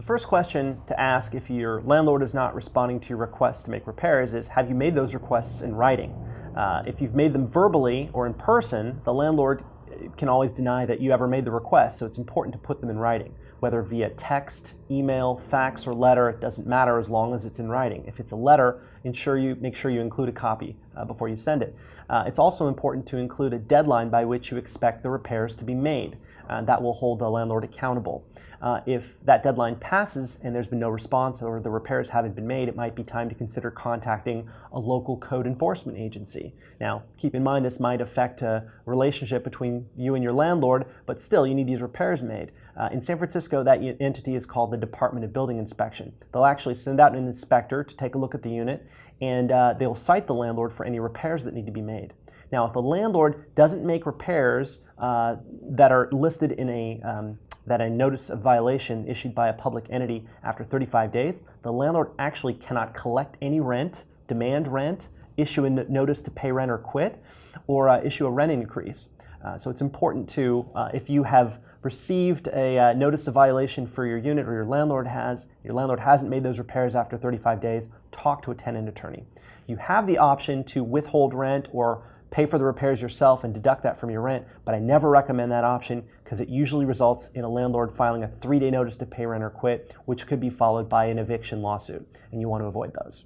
first question to ask if your landlord is not responding to your request to make repairs is, have you made those requests in writing? If you've made them verbally or in person, the landlord can always deny that you ever made the request, so it's important to put them in writing. Whether via text, email, fax, or letter, it doesn't matter as long as it's in writing. If it's a letter, make sure you include a copy before you send it. It's also important to include a deadline by which you expect the repairs to be made. That will hold the landlord accountable. If that deadline passes and there's been no response or the repairs haven't been made, it might be time to consider contacting a local code enforcement agency. Now, keep in mind this might affect a relationship between you and your landlord, but still you need these repairs made. In San Francisco, that entity is called the Department of Building Inspection. They'll actually send out an inspector to take a look at the unit, and they'll cite the landlord for any repairs that need to be made. Now, if a landlord doesn't make repairs that are listed in a notice of violation issued by a public entity after 35 days, the landlord actually cannot collect any rent, demand rent, issue a notice to pay rent or quit, or issue a rent increase. So it's important to, if you have received a notice of violation for your unit, or your landlord hasn't made those repairs after 35 days, talk to a tenant attorney. You have the option to withhold rent or pay for the repairs yourself and deduct that from your rent, but I never recommend that option because it usually results in a landlord filing a 3-day notice to pay rent or quit, which could be followed by an eviction lawsuit, and you want to avoid those.